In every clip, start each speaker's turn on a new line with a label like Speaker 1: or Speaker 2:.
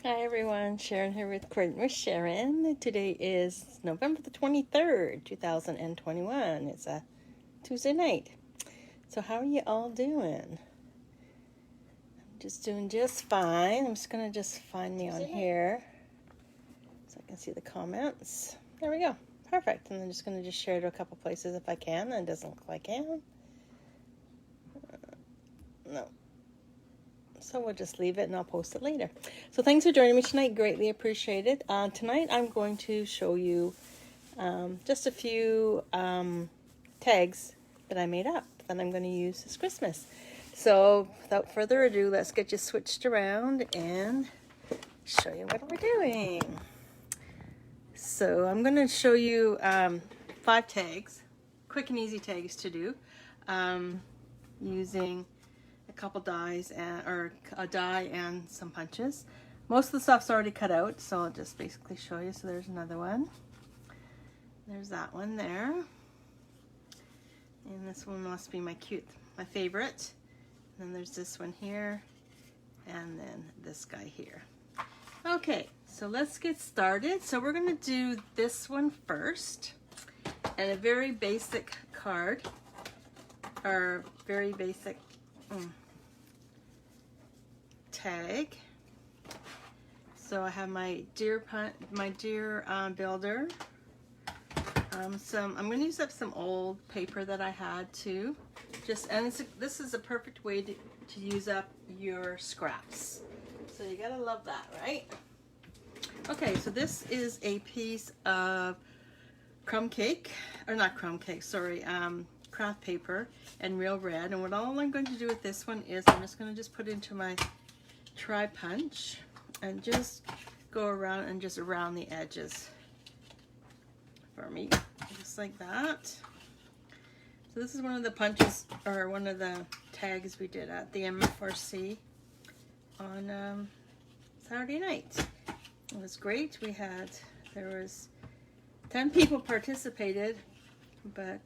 Speaker 1: Hi everyone, Sharon here with Coordinate with Sharon. Today is November the 23rd, 2021. It's a Tuesday night. So how are you all doing? I'm just doing just fine. I'm just going to just find me on here so I can see the comments. There we go. Perfect. And I'm just going to just share to a couple places if I can. It doesn't look like I can. No. So we'll just leave it and I'll post it later. So thanks for joining me tonight. Greatly appreciated. Tonight I'm going to show you just a few tags that I made up that I'm going to use this Christmas. So without further ado, let's get you switched around and show you what we're doing. So I'm going to show you 5 tags, quick and easy tags to do using a couple dies or a die and some punches. Most of the stuff's already cut out, so I'll just basically show you. So there's another one. There's that one there. And this one must be my favorite. And then there's this one here. And then this guy here. Okay, so let's get started. So we're going to do this one first. And a very basic card. Or very basic tag. So I have my dear builder. I'm going to use up some old paper that I had too. This is a perfect way to use up your scraps. So you gotta love that, right? Okay, so this is a piece of craft paper and real red. And all I'm going to do with this one is I'm just going to just put it into my Tri-Punch and just go around and just around the edges for me, just like that. So this is one of the punches, or one of the tags we did at the M4C on Saturday night. It was great. There was 10 people participated, but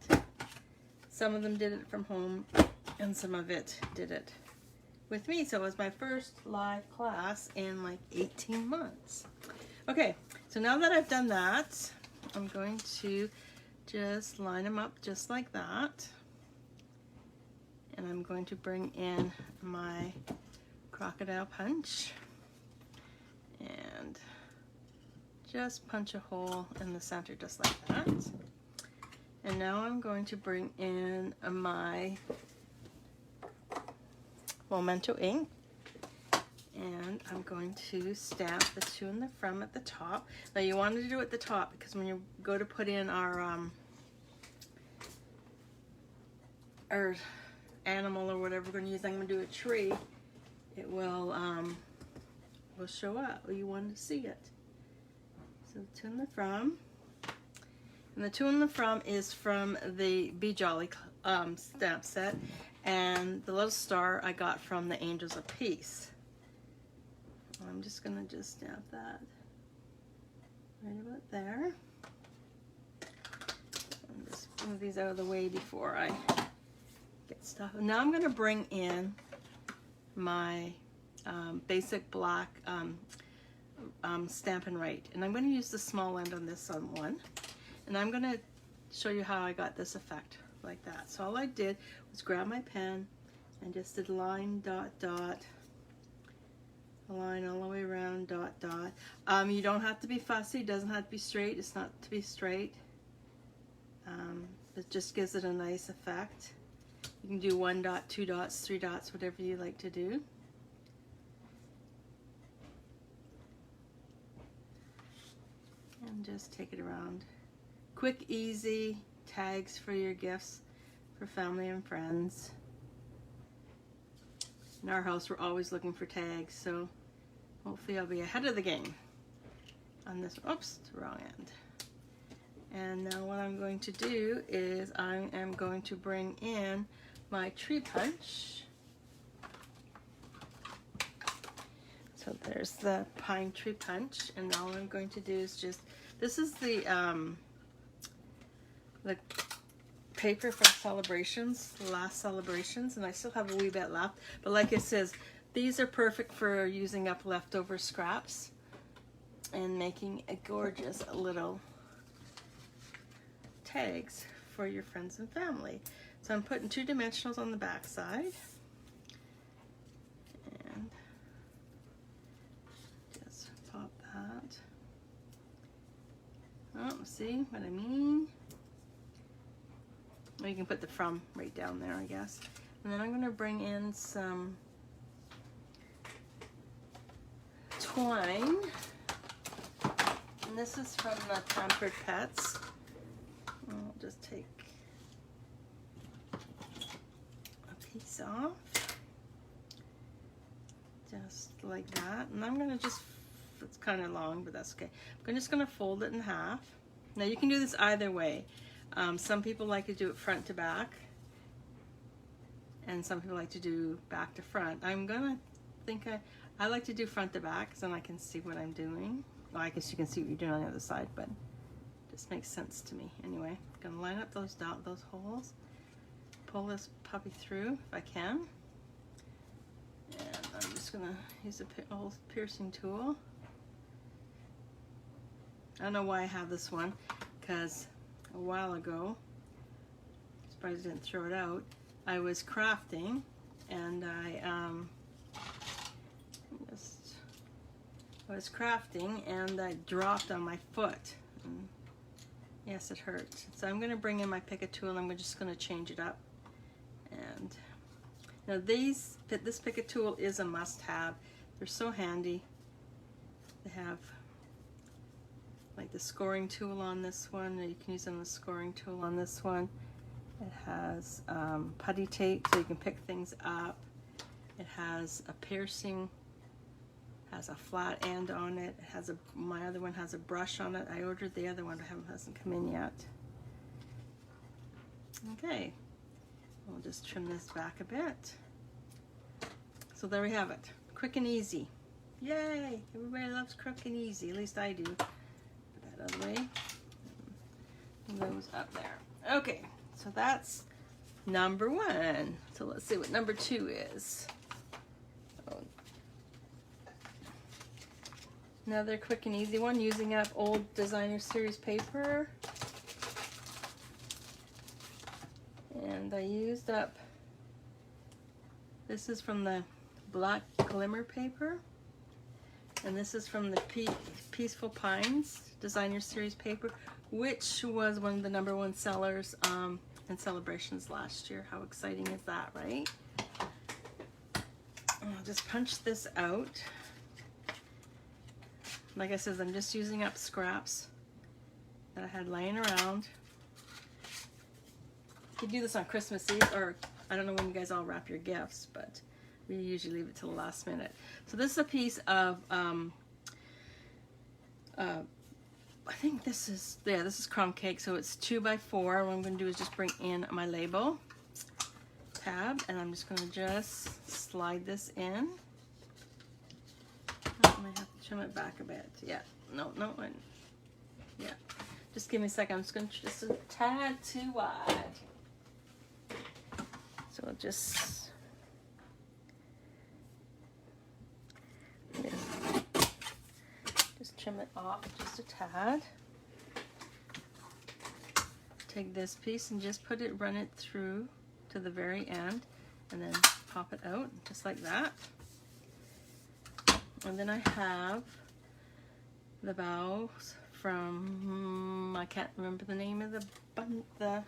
Speaker 1: some of them did it from home and some of it did it with me. So it was my first live class in like 18 months. Okay, so now that I've done that, I'm going to just line them up just like that. And I'm going to bring in my crocodile punch and just punch a hole in the center just like that. And now I'm going to bring in my Memento ink, and I'm going to stamp the to and the from at the top. Now you want to do it at the top because when you go to put in our animal or whatever we're going to use, I'm going to do a tree, it will show up. You want to see it. So the to and the from. And the to and the from is from the Be Jolly stamp set, and the little star I got from the Angels of Peace. I'm just going to just stamp that right about there. And just move these out of the way before I get stuff. Now I'm going to bring in my basic black Stampin' Write, and I'm going to use the small end on this one, and I'm going to show you how I got this effect like that. So all I did was grab my pen and just did line, dot, dot, a line all the way around, dot, dot. You don't have to be fussy. It doesn't have to be straight. It's not to be straight. It just gives it a nice effect. You can do 1 dot, 2 dots, 3 dots, whatever you like to do. And just take it around. Quick, easy tags for your gifts for family and friends. In our house, we're always looking for tags, so hopefully I'll be ahead of the game on this. Oops, the wrong end. And now what I'm going to do is I am going to bring in my tree punch. So there's the pine tree punch, and all I'm going to do is just, this is the paper from Celebrations, the last Celebrations, and I still have a wee bit left, but like it says, These are perfect for using up leftover scraps and making a gorgeous little tags for your friends and family. So I'm putting 2 dimensionals on the back side. And just pop that. Oh, see what I mean? Or you can put the from right down there, I guess. And then I'm going to bring in some twine. And this is from the Pampered Pets. I'll just take a piece off. Just like that. And I'm going to just, it's kind of long, but that's okay. I'm just going to fold it in half. Now you can do this either way. Some people like to do it front to back, and some people like to do back to front. I'm gonna think I like to do front to back, so then I can see what I'm doing. Well, I guess you can see what you're doing on the other side, but it just makes sense to me. Anyway, I'm gonna line up those holes, pull this puppy through if I can, and I'm just gonna use a old piercing tool. I don't know why I have this one, because a while ago, I'm surprised I didn't throw it out, I was crafting, and I dropped on my foot. And yes, it hurt. So I'm going to bring in my Pick a tool, and I'm just going to change it up. And now this Pick a tool is a must-have. They're so handy. They have like the scoring tool on this one. You can use them the scoring tool on this one. It has putty tape so you can pick things up. It has a piercing, has a flat end on it. It has my other one has a brush on it. I ordered the other one, but hasn't come in yet. Okay, we'll just trim this back a bit. So there we have it, quick and easy. Yay! Everybody loves quick and easy. At least I do. Out of the way. And those up there. Okay, so that's number 1. So let's see what number 2 is. Oh. Another quick and easy one, using up old Designer Series paper. And I used up, this is from the Black Glimmer paper. And this is from the Peaceful Pines Designer Series paper, which was one of the #1 sellers in Celebrations last year. How exciting is that, right? I'll just punch this out. Like I said, I'm just using up scraps that I had laying around. You could do this on Christmas Eve, or I don't know when you guys all wrap your gifts, but we usually leave it till the last minute. So this is a piece of, I think this is crumb cake, so it's 2x4. What I'm going to do is just bring in my label tab, and I'm just going to just slide this in. I might have to trim it back a bit. Yeah, no, yeah. Just give me a second. I'm just going to just a tad too wide. So I'll just trim it off just a tad. Take this piece and just run it through to the very end, and then pop it out just like that. And then I have the bows from, I can't remember the name of the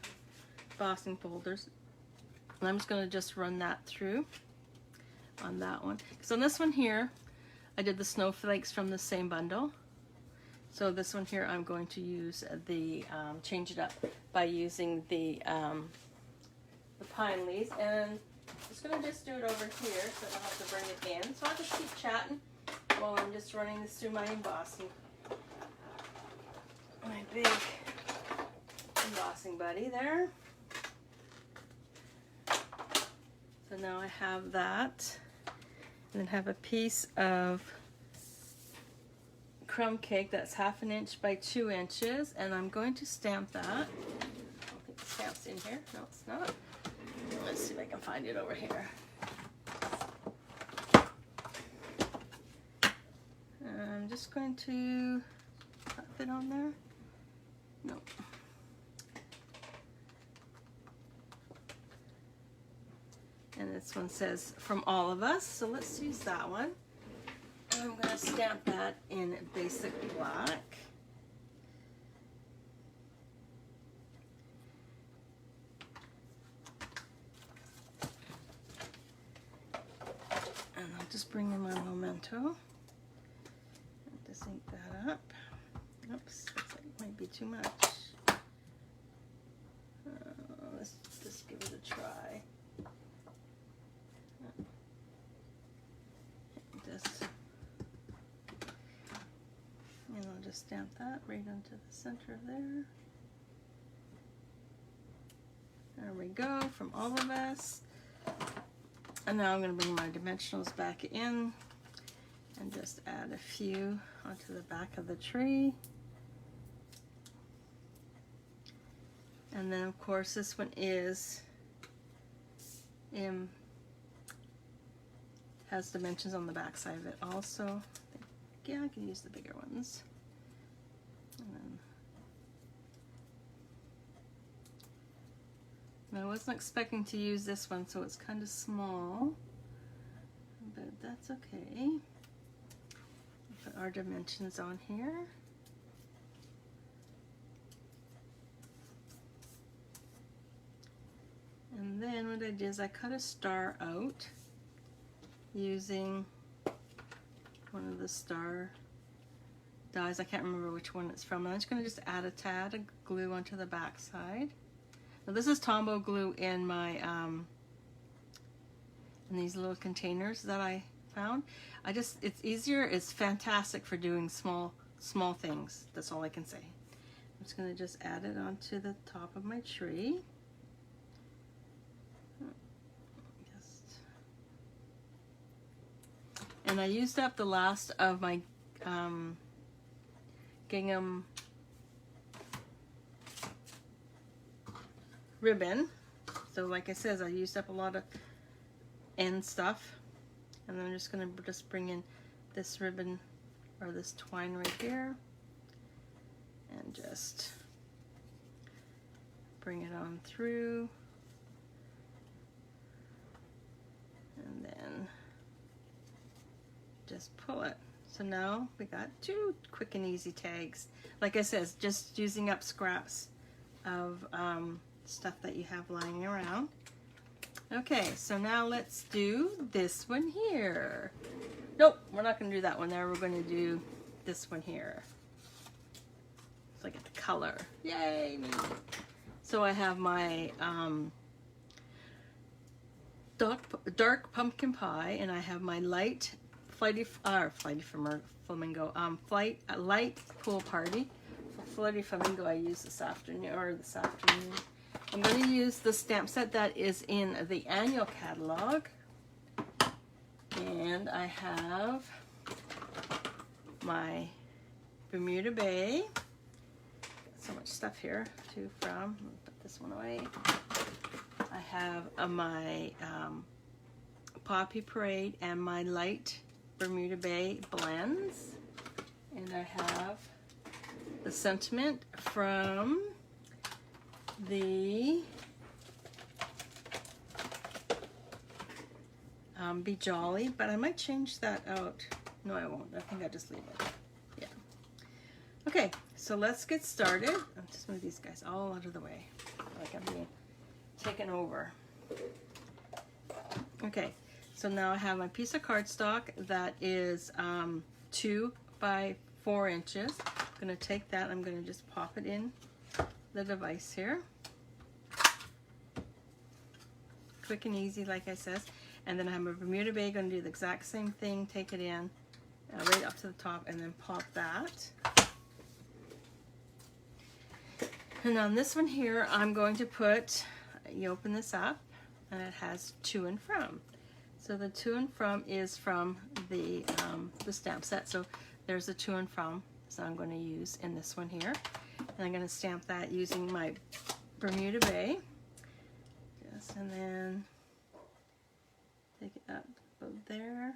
Speaker 1: embossing folders. And I'm just going to just run that through on that one. So on this one here, I did the snowflakes from the same bundle. So this one here, I'm going to use the, change it up by using the pine leaves. And I'm just going to just do it over here so I don't have to bring it in. So I'll just keep chatting while I'm just running this through my embossing. My big embossing buddy there. So now I have that. And then have a piece of crumb cake that's 1/2 inch by 2 inches, and I'm going to stamp that. I don't think the stamp's in here. No, it's not. Let's see if I can find it over here. just going to fit on there. Nope. And this one says from all of us, so let's use that one. And I'm going to stamp that in basic black. And I'll just bring in my Memento and just ink that up. Oops, looks like it might be too much. Let's just give it a try. And I'll just stamp that right onto the center there. There we go, from all of us. And now I'm going to bring my dimensionals back in and just add a few onto the back of the tree. And then of course this one is has dimensions on the back side of it also. Yeah, I can use the bigger ones. And then, I wasn't expecting to use this one, so it's kind of small, but that's okay. Put our dimensions on here. And then what I did is I cut a star out using one of the star dies. I can't remember which one it's from. I'm just going to just add a tad of glue onto the back side. Now this is Tombow glue in my in these little containers that I found. It's easier. It's fantastic for doing small things. That's all I can say. I'm just going to just add it onto the top of my tree. And I used up the last of my gingham ribbon. So like I said, I used up a lot of end stuff. And then I'm just going to just bring in this ribbon or this twine right here. And just bring it on through. And then just pull it. So now we got 2 quick and easy tags. Like I said, just using up scraps of stuff that you have lying around. Okay, so now let's do this one here. Nope, we're not going to do that one there. We're going to do this one here. So I get the color. Yay me! So I have my dark pumpkin pie, and I have my light light pool party. Flighty Flamingo I used this afternoon. I'm going to use the stamp set that is in the annual catalog. And I have my Bermuda Bay. So much stuff here to choose from. Put this one away. I have my Poppy Parade and my light Bermuda Bay blends. And I have the sentiment from the Be Jolly, but I might change that out. No, I won't. I think I'll just leave it. Yeah. Okay, so let's get started. I'll just move these guys all out of the way, like I'm being taken over. Okay, so now I have my piece of cardstock that is 2 by 4 inches. I'm going to take that, I'm going to just pop it in the device here. Quick and easy, like I said. And then I have a Bermuda Bay, going to do the exact same thing, take it in right up to the top and then pop that. And on this one here, I'm going to put, you open this up and it has to and from. So the to and from is from the stamp set. So there's a to and from, so I'm going to use in this one here. And I'm going to stamp that using my Bermuda Bay. Just, and then take it up about there.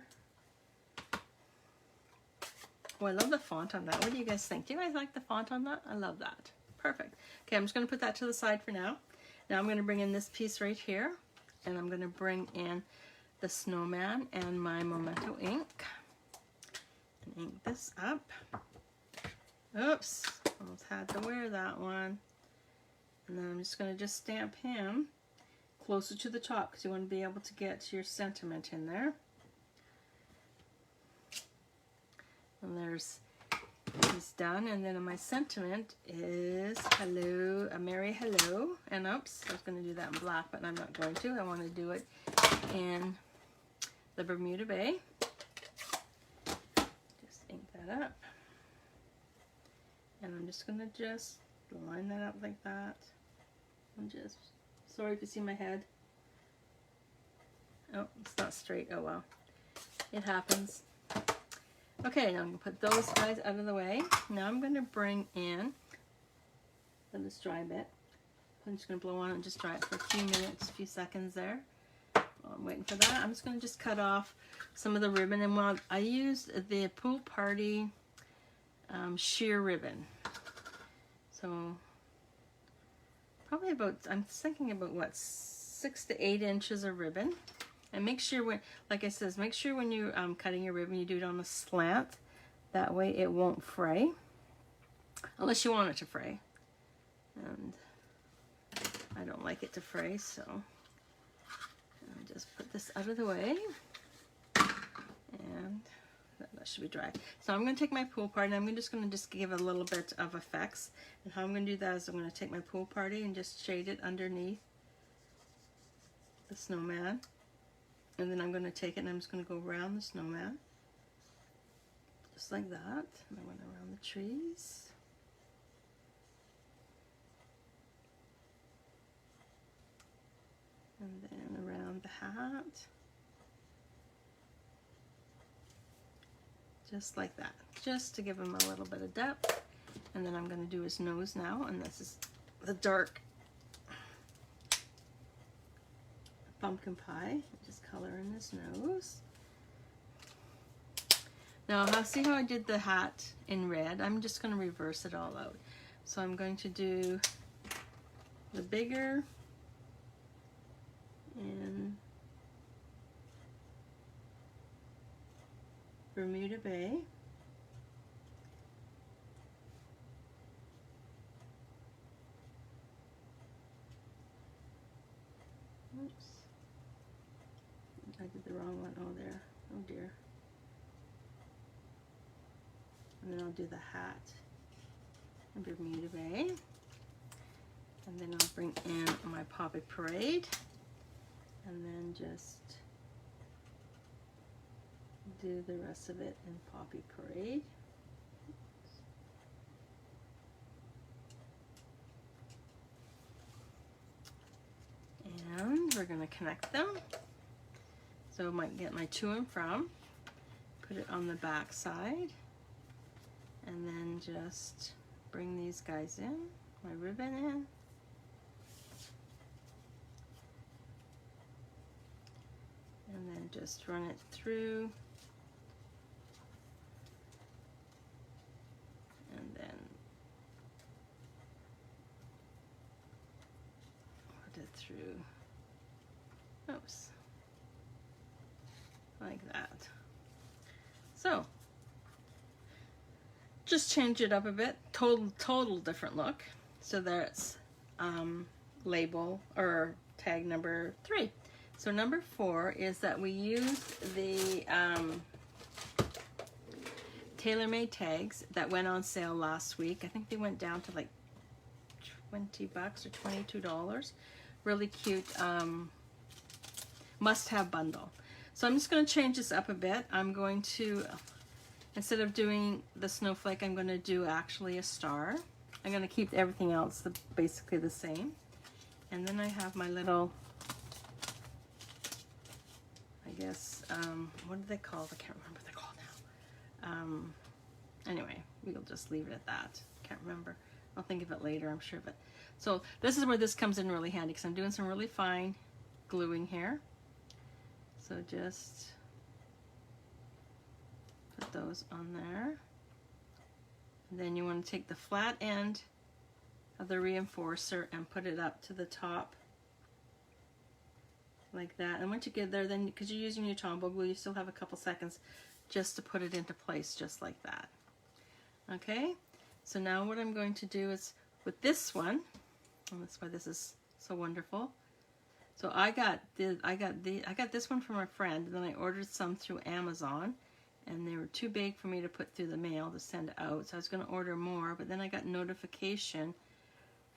Speaker 1: Oh, I love the font on that. What do you guys think? Do you guys like the font on that? I love that. Perfect. Okay, I'm just going to put that to the side for now. Now I'm going to bring in this piece right here, and I'm going to bring in the snowman and my Memento ink. And ink this up. Oops, almost had to wear that one. And then I'm just going to just stamp him closer to the top because you want to be able to get your sentiment in there. And there's, he's done. And then my sentiment is hello, a merry hello. And oops, I was going to do that in black, but I'm not going to. I want to do it in the Bermuda Bay. Just ink that up. And I'm just going to just line that up like that. I'm just, sorry if you see my head. Oh, it's not straight. Oh well. It happens. Okay, now I'm going to put those guys out of the way. Now I'm going to bring in, let this dry a bit. I'm just going to blow on it and just dry it for a few minutes, a few seconds there. While I'm waiting for that, I'm just going to just cut off some of the ribbon. And while I used the Pool Party sheer ribbon. So probably about, I'm thinking about what, 6 to 8 inches of ribbon. And make sure when, like I says, make sure when you're cutting your ribbon, you do it on a slant. That way it won't fray, unless you want it to fray. And I don't like it to fray, so I'll just put this out of the way. And that should be dry. So I'm going to take my Pool Party, and I'm just going to give a little bit of effects. And how I'm going to do that is I'm going to take my Pool Party and just shade it underneath the snowman. And then I'm going to take it and I'm just going to go around the snowman. Just like that. And I went around the trees. And then around the hat. Just like that. Just to give him a little bit of depth. And then I'm going to do his nose now. And this is the dark pumpkin pie. Just color in his nose. Now, see how I did the hat in red? I'm just going to reverse it all out. So I'm going to do the bigger in Bermuda Bay. Oops. I did the wrong one. Oh, there. Oh, dear. And then I'll do the hat in Bermuda Bay. And then I'll bring in my Poppy Parade. And then just do the rest of it in Poppy Parade. And we're going to connect them. So I might get my to and from, put it on the back side, and then just bring these guys in, my ribbon in. And then just run it through. And then put it through. Oops. Like that. So just change it up a bit. Total different look. So that's label or tag number 3. So number 4 is that we used the TaylorMade tags that went on sale last week. I think they went down to like $20 or $22. Really cute must-have bundle. So I'm just going to change this up a bit. I'm going to, instead of doing the snowflake, I'm going to do actually a star. I'm going to keep everything else basically the same. And then I have my little, I guess, what are they called? I can't remember what they're called now. Anyway, we'll just leave it at that. Can't remember. I'll think of it later, I'm sure of it. So this is where this comes in really handy because I'm doing some really fine gluing here. So just put those on there. And then you want to take the flat end of the reinforcer and put it up to the top like that. And once you get there, then because you're using your Tombow glue, you still have a couple seconds just to put it into place just like that. Okay, so now what I'm going to do is with this one, and that's why this is so wonderful. So I got this one from a friend, and then I ordered some through Amazon, and they were too big for me to put through the mail to send out. So I was going to order more, but then I got notification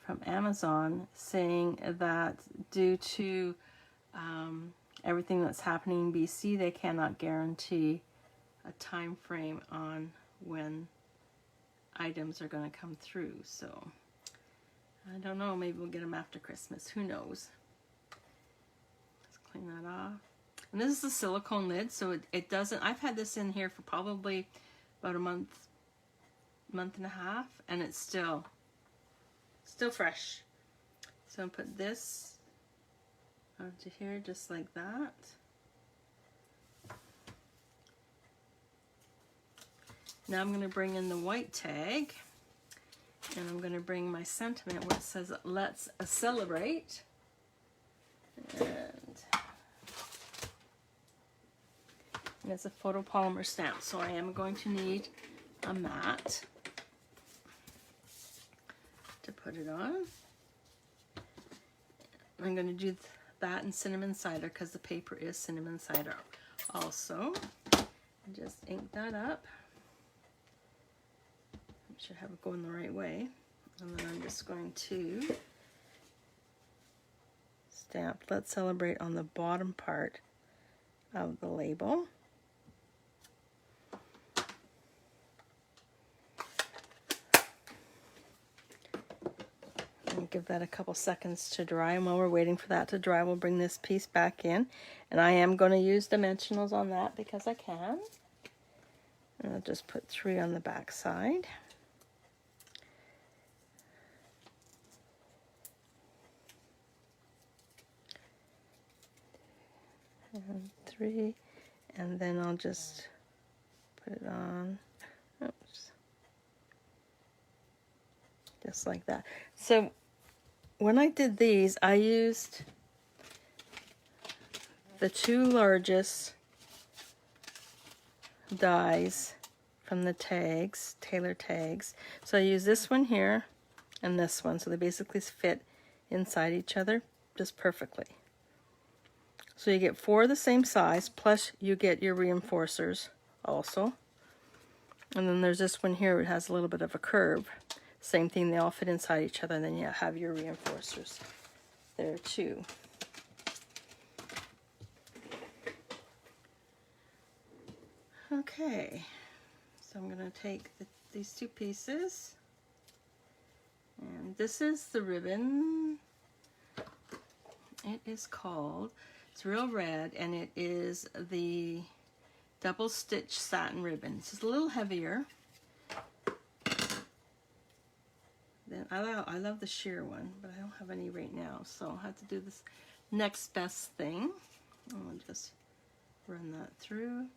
Speaker 1: from Amazon saying that due to everything that's happening in BC, they cannot guarantee a time frame on when items are going to come through. So I don't know, maybe we'll get them after Christmas, who knows. Let's clean that off. And this is the silicone lid, so it doesn't, I've had this in here for probably about a month and a half, and it's still fresh. So I'll put this onto here just like that. Now I'm going to bring in the white tag, and I'm going to bring my sentiment where it says let's celebrate. And it's a photopolymer stamp, so I am going to need a mat to put it on. I'm going to do that in cinnamon cider because the paper is cinnamon cider also. Just ink that up. Make sure I have it going the right way. And then I'm just going to stamp Let's Celebrate on the bottom part of the label. And give that a couple seconds to dry, and while we're waiting for that to dry, we'll bring this piece back in, and I am going to use dimensionals on that because I can. And I'll just put 3 on the back side. And 3, and then I'll just put it on. Oops. Just like that. So when I did these, I used the 2 largest dies from the tags, Taylor tags. So I use this one here and this one, so they basically fit inside each other just perfectly. So you get 4 the same size, plus you get your reinforcers also. And then there's this one here, it has a little bit of a curve. Same thing, they all fit inside each other, and then you have your reinforcers there too. Okay, so I'm going to take these 2 pieces, and this is the ribbon. It is called, it's Real Red, and it is the double stitch satin ribbon. It's just a little heavier. Then I love the sheer one, but I don't have any right now, so I'll have to do this next best thing. I'll just run that through.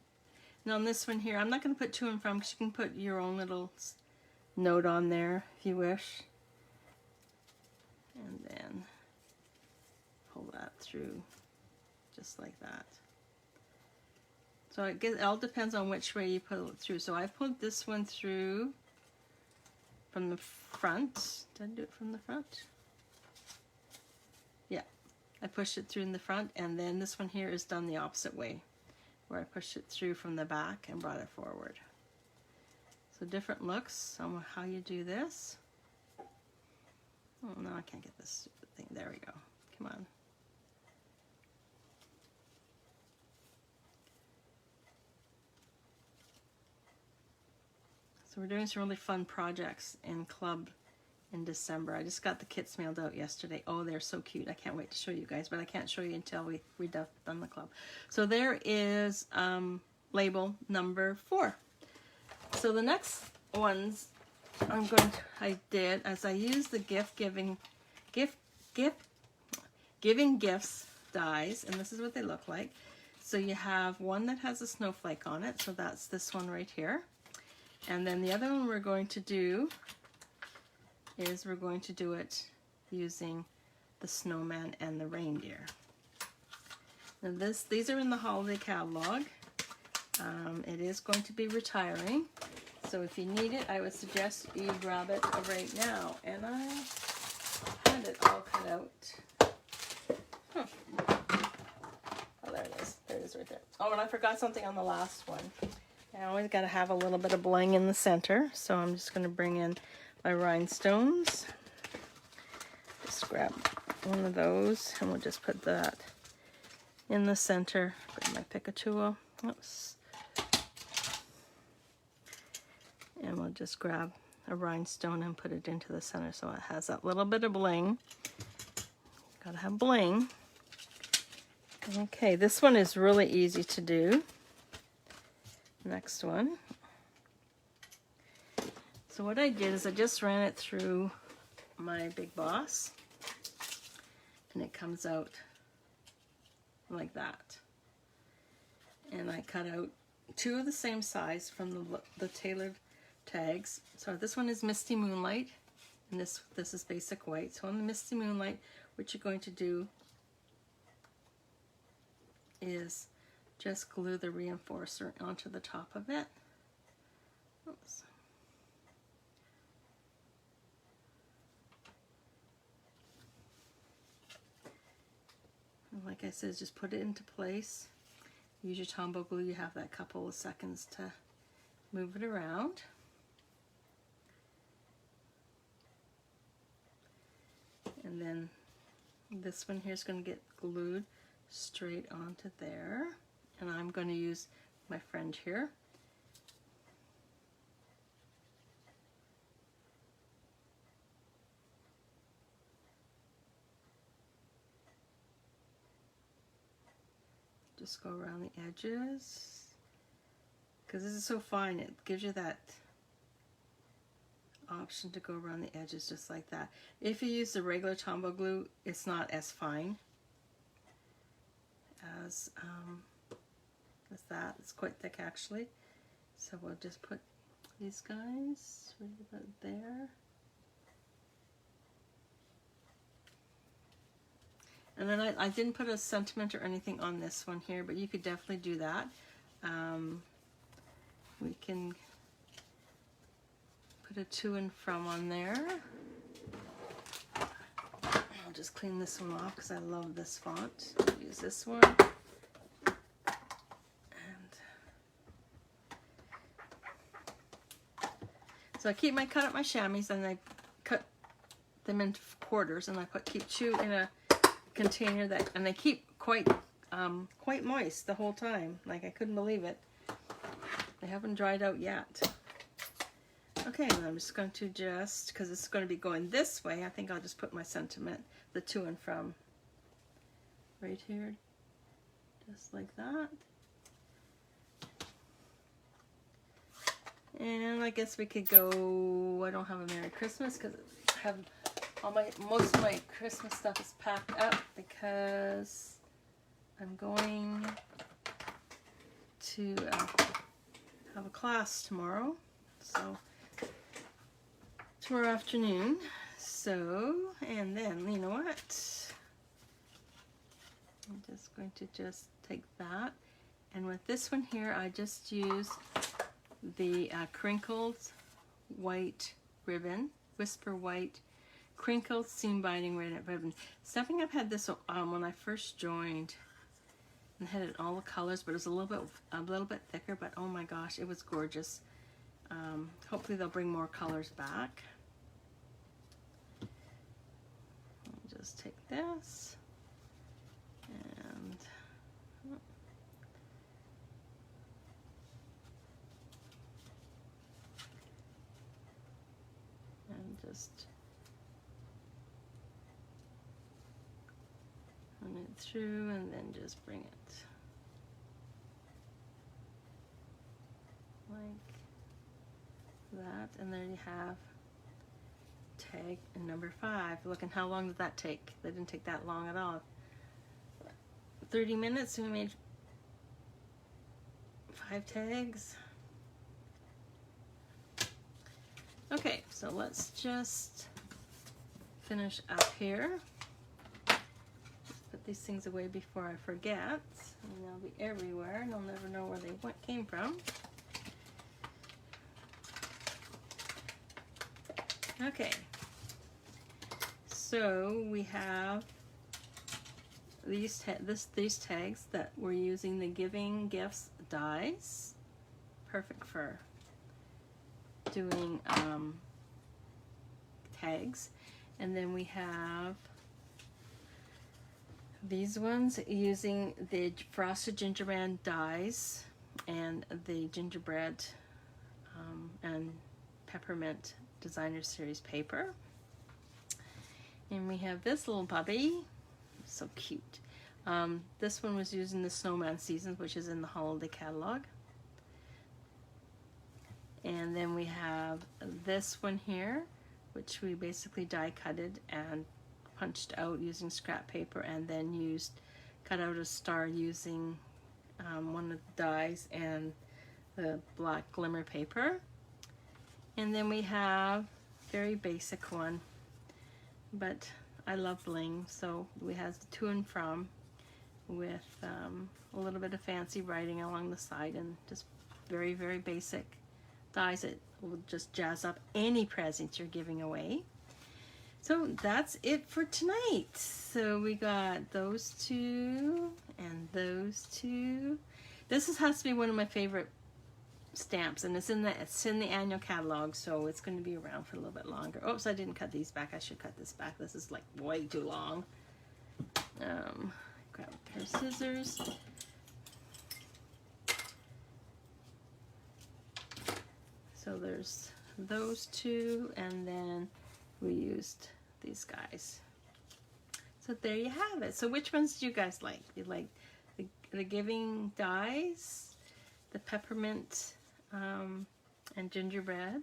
Speaker 1: Now on this one here, I'm not going to put to and from because you can put your own little note on there if you wish. And then pull that through just like that. So it all depends on which way you pull it through. So I pulled this one through from the front. Did I do it from the front? Yeah, I pushed it through in the front, and then this one here is done the opposite way, where I pushed it through from the back and brought it forward. So different looks on how you do this. Oh no, I can't get this stupid thing. There we go. Come on. So we're doing some really fun projects in Club in December. I just got the kits mailed out yesterday. Oh, they're so cute. I can't wait to show you guys, but I can't show you until we done the club. So there is label number 4. So the next ones I did as I used the giving gifts dies, and this is what they look like. So you have one that has a snowflake on it, so that's this one right here. And then the other one we're going to do is we're going to do it using the snowman and the reindeer. Now these are in the holiday catalog. It is going to be retiring, so if you need it, I would suggest you grab it right now. And I had it all cut out. Huh. Oh, there it is. There it is right there. Oh, and I forgot something on the last one. I always got to have a little bit of bling in the center, so I'm just going to bring in my rhinestones. Just grab one of those, and we'll just put that in the center. Grab my pick a tool. Oops. And we'll just grab a rhinestone and put it into the center so it has that little bit of bling. Gotta have bling. Okay, this one is really easy to do. Next one. So what I did is I just ran it through my Big Boss, and it comes out like that. And I cut out two of the same size from the tailored tags. So this one is Misty Moonlight, and this is Basic White. So on the Misty Moonlight, what you're going to do is just glue the reinforcer onto the top of it. Oops. And like I said, just put it into place. Use your Tombow glue. You have that couple of seconds to move it around. And then this one here is going to get glued straight onto there. And I'm going to use my friend here. Just go around the edges. Because this is so fine, it gives you that option to go around the edges just like that. If you use the regular Tombow glue, it's not as fine as that. It's quite thick actually. So we'll just put these guys right about there. And then I didn't put a sentiment or anything on this one here, but you could definitely do that. We can put a to and from on there. I'll just clean this one off because I love this font. Use this one. And so I keep my cut up my chamois and I cut them into quarters, and I keep two in a container that, and they keep quite moist the whole time. Like, I couldn't believe it. They haven't dried out yet. Okay, and I'm just going to because it's going to be going this way, I think I'll just put my sentiment, the to and from, right here, just like that. And I guess we could go, I don't have a Merry Christmas because I have most of my Christmas stuff is packed up because I'm going to have a class tomorrow, so tomorrow afternoon. So, and then you know what? I'm just going to take that, and with this one here, I just use the crinkled white ribbon, Whisper White crinkled seam binding ribbon. Stepping Up had this when I first joined, and had it all the colors, but it was a little bit thicker. But oh my gosh, it was gorgeous. Hopefully they'll bring more colors back. I'll just take this and just run it through, and then just bring it like that, and there you have tag number 5. Look, and how long did that take? That didn't take that long at all. 30 minutes and we made 5 tags. So let's just finish up here. Just put these things away before I forget. And they'll be everywhere and I'll never know where they came from. Okay. So we have these tags that we're using the Giving Gifts dies. Perfect for doing tags. And then we have these ones using the Frosted Gingerbread dies and the gingerbread and peppermint designer series paper. And we have this little puppy, so cute. This one was using the Snowman Seasons, which is in the holiday catalog. And then we have this one here, which we basically die cutted and punched out using scrap paper, and then cut out a star using one of the dies and the black glimmer paper. And then we have very basic one, but I love bling, so we have the to and from with a little bit of fancy writing along the side, and just very, very basic dies that will just jazz up any present you're giving away. So that's it for tonight. So we got those two and those two. This has to be one of my favorite stamps, and it's in the annual catalog, so it's going to be around for a little bit longer. Oops, I didn't cut these back. I should cut this back. This is like way too long. Grab a pair of scissors. So there's those two, and then we used these guys. So there you have it. So which ones do you guys like? You like the Giving dies, the peppermint and gingerbread,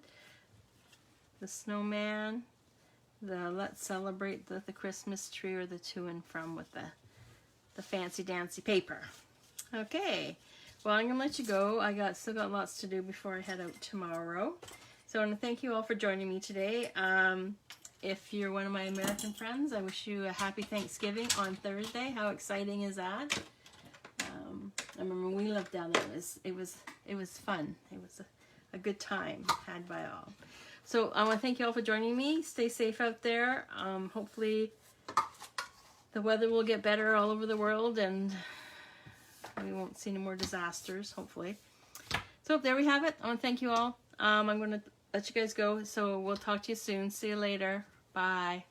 Speaker 1: the snowman, the let's celebrate the Christmas tree, or the to and from with the fancy dancy paper? Okay, well, I'm gonna let you go. Still got lots to do before I head out tomorrow. So I want to thank you all for joining me today. If you're one of my American friends, I wish you a happy Thanksgiving on Thursday. How exciting is that? I remember when we lived down there, it was fun. It was a good time had by all. So I want to thank you all for joining me. Stay safe out there. Hopefully the weather will get better all over the world, and we won't see any more disasters, hopefully. So there we have it. I want to thank you all. I'm going to let you guys go, so we'll talk to you soon. See you later. Bye.